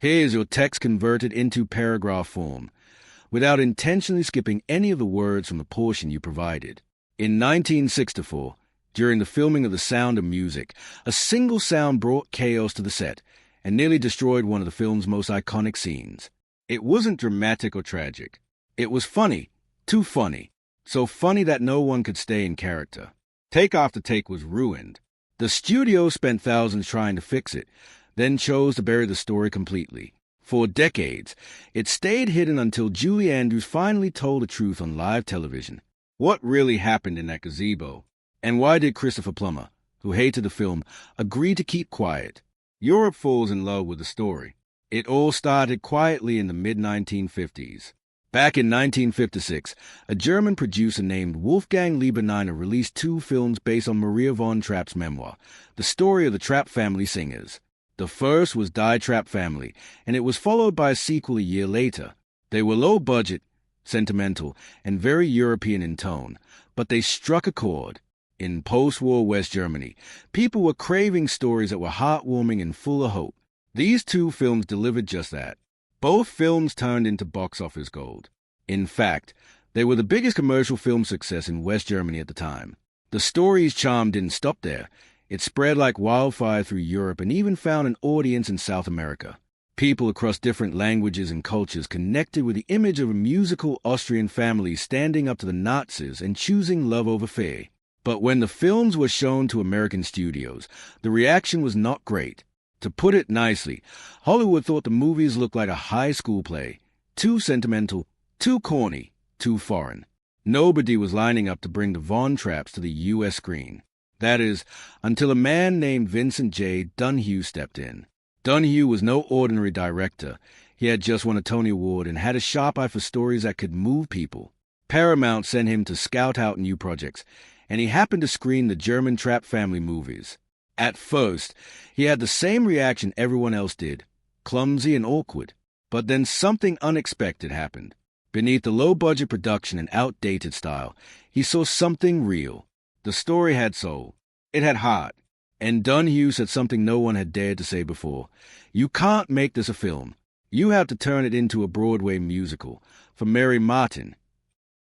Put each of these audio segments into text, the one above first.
Here's your text converted into paragraph form, without intentionally skipping any of the words from the portion you provided. In 1964, during the filming of The Sound of Music, a single sound brought chaos to the set and nearly destroyed one of the film's most iconic scenes. It wasn't dramatic or tragic. It was funny, too funny, so funny that no one could stay in character. Take after take was ruined. The studio spent thousands trying to fix it, then chose to bury the story completely. For decades, it stayed hidden until Julie Andrews finally told the truth on live television. What really happened in that gazebo? And why did Christopher Plummer, who hated the film, agree to keep quiet? Europe falls in love with the story. It all started quietly in the mid-1950s. Back in 1956, a German producer named Wolfgang Lieberknecht released two films based on Maria von Trapp's memoir, The Story of the Trapp Family Singers. The first was Die Trapp Family, and it was followed by a sequel a year later. They were low-budget, sentimental, and very European in tone, but they struck a chord. In post-war West Germany, people were craving stories that were heartwarming and full of hope. These two films delivered just that. Both films turned into box office gold. In fact, they were the biggest commercial film success in West Germany at the time. The story's charm didn't stop there. It spread like wildfire through Europe and even found an audience in South America. People across different languages and cultures connected with the image of a musical Austrian family standing up to the Nazis and choosing love over fear. But when the films were shown to American studios, the reaction was not great. To put it nicely, Hollywood thought the movies looked like a high school play. Too sentimental, too corny, too foreign. Nobody was lining up to bring the Von Trapps to the U.S. screen. That is, until a man named Vincent J. Dunhue stepped in. Dunhue was no ordinary director. He had just won a Tony Award and had a sharp eye for stories that could move people. Paramount sent him to scout out new projects, and he happened to screen the German Trapp family movies. At first, he had the same reaction everyone else did, clumsy and awkward. But then something unexpected happened. Beneath the low-budget production and outdated style, he saw something real. The story had soul. It had heart. And Dunhue said something no one had dared to say before. You can't make this a film. You have to turn it into a Broadway musical. For Mary Martin.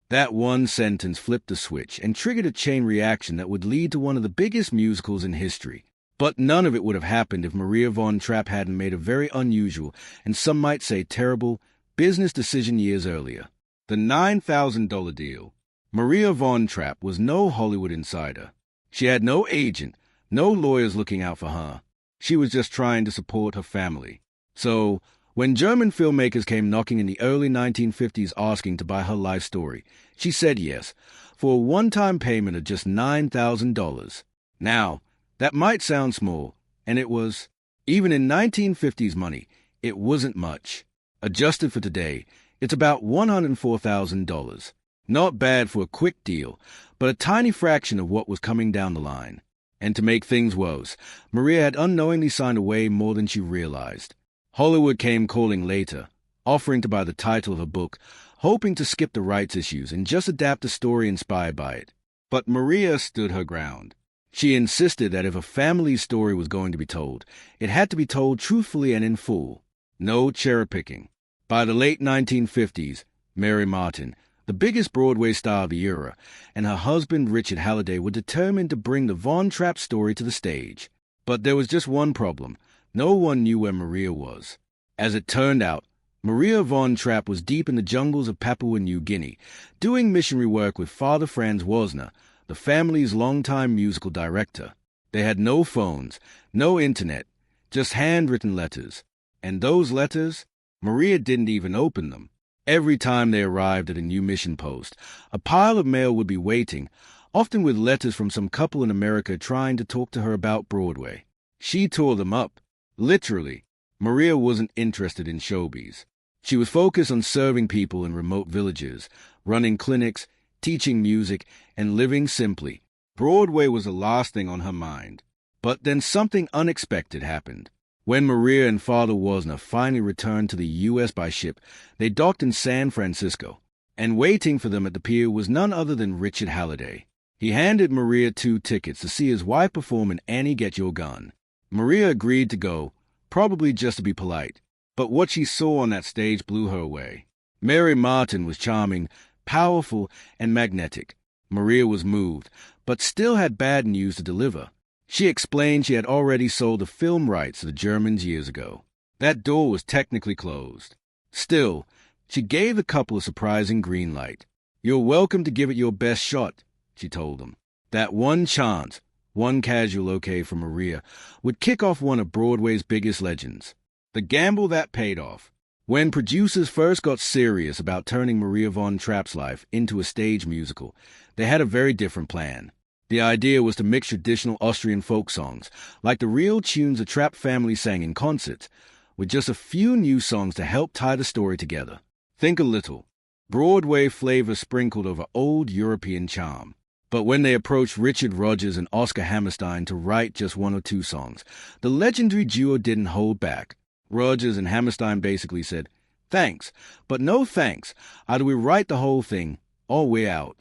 That one sentence flipped the switch and triggered a chain reaction that would lead to one of the biggest musicals in history. But none of it would have happened if Maria von Trapp hadn't made a very unusual, and some might say terrible, business decision years earlier. The $9,000 deal. Maria von Trapp was no Hollywood insider. She had no agent, no lawyers looking out for her. She was just trying to support her family. So, when German filmmakers came knocking in the early 1950s asking to buy her life story, she said yes, for a one-time payment of just $9,000. Now, that might sound small, and it was. Even in 1950s money, it wasn't much. Adjusted for today, it's about $104,000. Not bad for a quick deal, but a tiny fraction of what was coming down the line. And to make things worse, Maria had unknowingly signed away more than she realized. Hollywood came calling later, offering to buy the title of a book, hoping to skip the rights issues and just adapt a story inspired by it. But Maria stood her ground. She insisted that if a family story was going to be told, it had to be told truthfully and in full. No cherry-picking. By the late 1950s, Mary Martin, the biggest Broadway star of the era, and her husband Richard Halliday were determined to bring the Von Trapp story to the stage. But there was just one problem. No one knew where Maria was. As it turned out, Maria von Trapp was deep in the jungles of Papua New Guinea, doing missionary work with Father Franz Wozner, the family's longtime musical director. They had no phones, no internet, just handwritten letters. And those letters, Maria didn't even open them. Every time they arrived at a new mission post, a pile of mail would be waiting, often with letters from some couple in America trying to talk to her about Broadway. She tore them up. Literally, Maria wasn't interested in showbiz. She was focused on serving people in remote villages, running clinics, teaching music, and living simply. Broadway was the last thing on her mind. But then something unexpected happened. When Maria and Father Wozner finally returned to the U.S. by ship, they docked in San Francisco. And waiting for them at the pier was none other than Richard Halliday. He handed Maria 2 tickets to see his wife perform in Annie Get Your Gun. Maria agreed to go, probably just to be polite. But what she saw on that stage blew her away. Mary Martin was charming, powerful, and magnetic. Maria was moved, but still had bad news to deliver. She explained she had already sold the film rights to the Germans years ago. That door was technically closed. Still, she gave the couple a surprising green light. "You're welcome to give it your best shot," she told them. That one chance, one casual okay from Maria, would kick off one of Broadway's biggest legends. The gamble that paid off. When producers first got serious about turning Maria von Trapp's life into a stage musical, they had a very different plan. The idea was to mix traditional Austrian folk songs, like the real tunes the Trapp family sang in concerts, with just a few new songs to help tie the story together. Think a little. Broadway flavor sprinkled over old European charm. But when they approached Richard Rodgers and Oscar Hammerstein to write just one or two songs, the legendary duo didn't hold back. Rodgers and Hammerstein basically said, "Thanks, but no thanks. Either we write the whole thing, or we're out."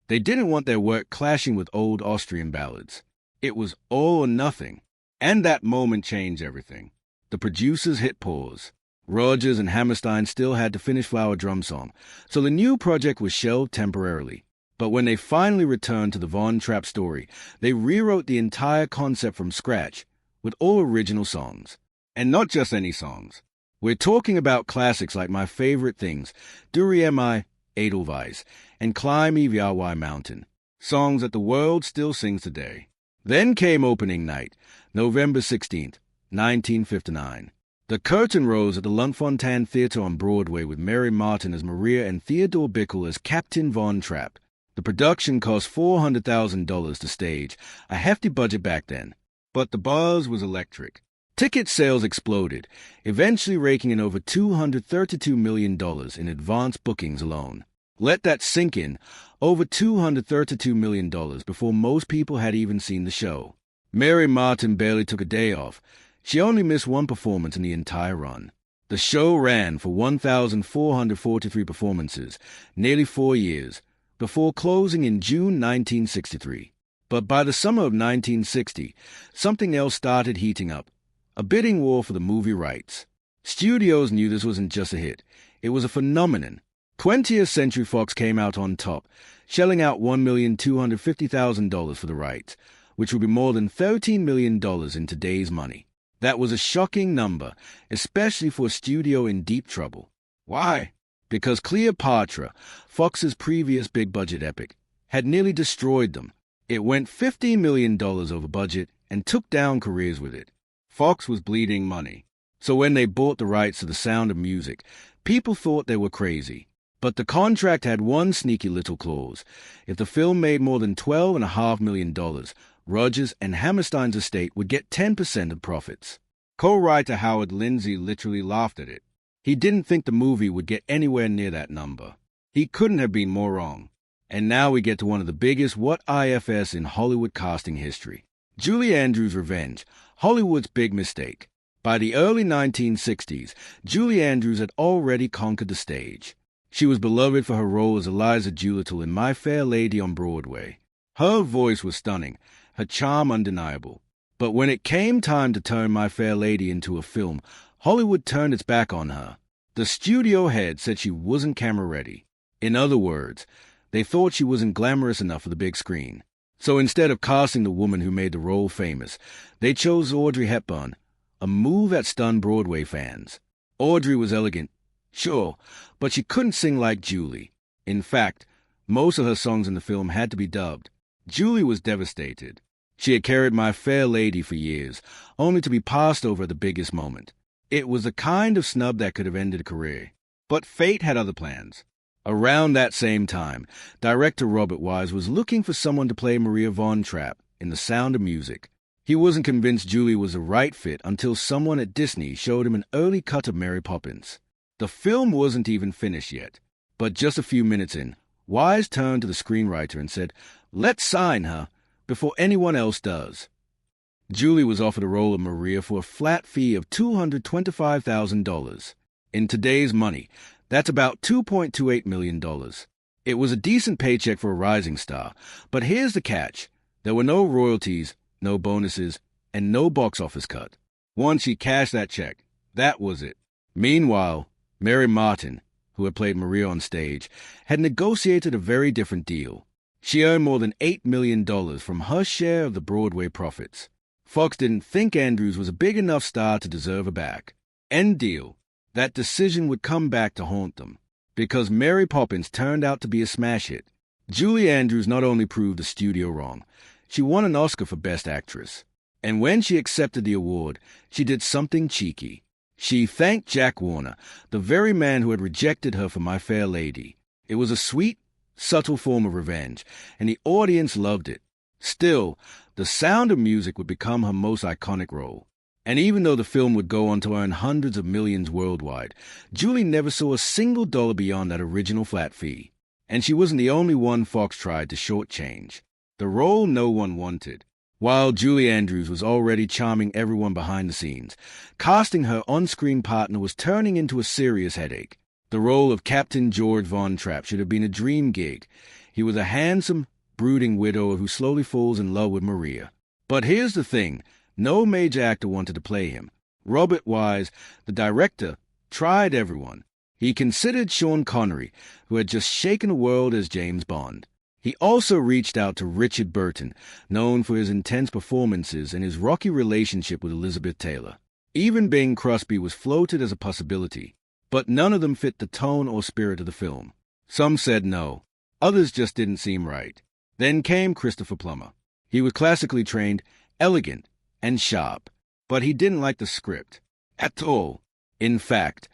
They didn't want their work clashing with old Austrian ballads. It was all or nothing. And that moment changed everything. The producers hit pause. Rodgers and Hammerstein still had to finish Flower Drum Song, so the new project was shelved temporarily. But when they finally returned to the Von Trapp story, they rewrote the entire concept from scratch, with all original songs. And not just any songs. We're talking about classics like My Favorite Things, Durie Mai, Edelweiss, and Climb Eviawai Mountain, songs that the world still sings today. Then came opening night, November 16th, 1959. The curtain rose at the Luntfontein Theater on Broadway with Mary Martin as Maria and Theodore Bickel as Captain Von Trapp. The production cost $400,000 to stage, a hefty budget back then. But the buzz was electric. Ticket sales exploded, eventually raking in over $232 million in advance bookings alone. Let that sink in, over $232 million before most people had even seen the show. Mary Martin barely took a day off. She only missed one performance in the entire run. The show ran for 1,443 performances, nearly 4 years, before closing in June 1963. But by the summer of 1960, something else started heating up. A bidding war for the movie rights. Studios knew this wasn't just a hit. It was a phenomenon. 20th Century Fox came out on top, shelling out $1,250,000 for the rights, which would be more than $13 million in today's money. That was a shocking number, especially for a studio in deep trouble. Why? Because Cleopatra, Fox's previous big-budget epic, had nearly destroyed them. It went $15 million over budget and took down careers with it. Fox was bleeding money. So when they bought the rights to The Sound of Music, people thought they were crazy. But the contract had one sneaky little clause. If the film made more than $12.5 million, Rodgers and Hammerstein's estate would get 10% of profits. Co-writer Howard Lindsay literally laughed at it. He didn't think the movie would get anywhere near that number. He couldn't have been more wrong. And now we get to one of the biggest what-ifs in Hollywood casting history. Julie Andrews' Revenge, Hollywood's big mistake. By the early 1960s, Julie Andrews had already conquered the stage. She was beloved for her role as Eliza Doolittle in My Fair Lady on Broadway. Her voice was stunning, her charm undeniable. But when it came time to turn My Fair Lady into a film, Hollywood turned its back on her. The studio head said she wasn't camera ready. In other words, they thought she wasn't glamorous enough for the big screen. So instead of casting the woman who made the role famous, they chose Audrey Hepburn, a move that stunned Broadway fans. Audrey was elegant, sure, but she couldn't sing like Julie. In fact, most of her songs in the film had to be dubbed. Julie was devastated. She had carried My Fair Lady for years, only to be passed over at the biggest moment. It was the kind of snub that could have ended a career. But fate had other plans. Around that same time, director Robert Wise was looking for someone to play Maria von Trapp in The Sound of Music. He wasn't convinced Julie was the right fit until someone at Disney showed him an early cut of Mary Poppins. The film wasn't even finished yet, but just a few minutes in, Wise turned to the screenwriter and said, "Let's sign her before anyone else does." Julie was offered a role of Maria for a flat fee of $225,000. In today's money, that's about $2.28 million. It was a decent paycheck for a rising star, but here's the catch. There were no royalties, no bonuses, and no box office cut. Once she cashed that check, that was it. Meanwhile, Mary Martin, who had played Maria on stage, had negotiated a very different deal. She earned more than $8 million from her share of the Broadway profits. Fox didn't think Andrews was a big enough star to deserve her back. End deal. That decision would come back to haunt them, because Mary Poppins turned out to be a smash hit. Julie Andrews not only proved the studio wrong, she won an Oscar for Best Actress. And when she accepted the award, she did something cheeky. She thanked Jack Warner, the very man who had rejected her for My Fair Lady. It was a sweet, subtle form of revenge, and the audience loved it. Still, The Sound of Music would become her most iconic role. And even though the film would go on to earn hundreds of millions worldwide, Julie never saw a single dollar beyond that original flat fee. And she wasn't the only one Fox tried to shortchange. The role no one wanted. While Julie Andrews was already charming everyone behind the scenes, casting her on-screen partner was turning into a serious headache. The role of Captain George Von Trapp should have been a dream gig. He was a handsome, brooding widower who slowly falls in love with Maria. But here's the thing, no major actor wanted to play him. Robert Wise, the director, tried everyone. He considered Sean Connery, who had just shaken the world as James Bond. He also reached out to Richard Burton, known for his intense performances and his rocky relationship with Elizabeth Taylor. Even Bing Crosby was floated as a possibility, but none of them fit the tone or spirit of the film. Some said no. Others just didn't seem right. Then came Christopher Plummer. He was classically trained, elegant, and sharp, but he didn't like the script at all. In fact,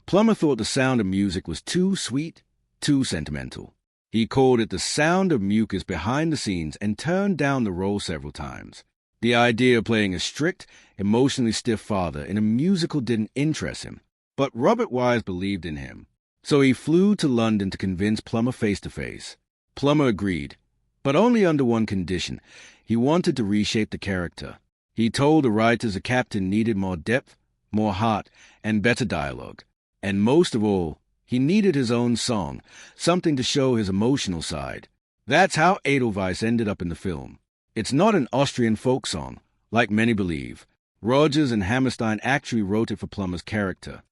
Plummer thought The Sound of Music was too sweet, too sentimental. He called it the sound of mucus behind the scenes and turned down the role several times. The idea of playing a strict, emotionally stiff father in a musical didn't interest him, but Robert Wise believed in him. So he flew to London to convince Plummer face-to-face. Plummer agreed, but only under one condition. He wanted to reshape the character. He told the writers the captain needed more depth, more heart, and better dialogue. And most of all, he needed his own song, something to show his emotional side. That's how Edelweiss ended up in the film. It's not an Austrian folk song, like many believe. Rodgers and Hammerstein actually wrote it for Plummer's character.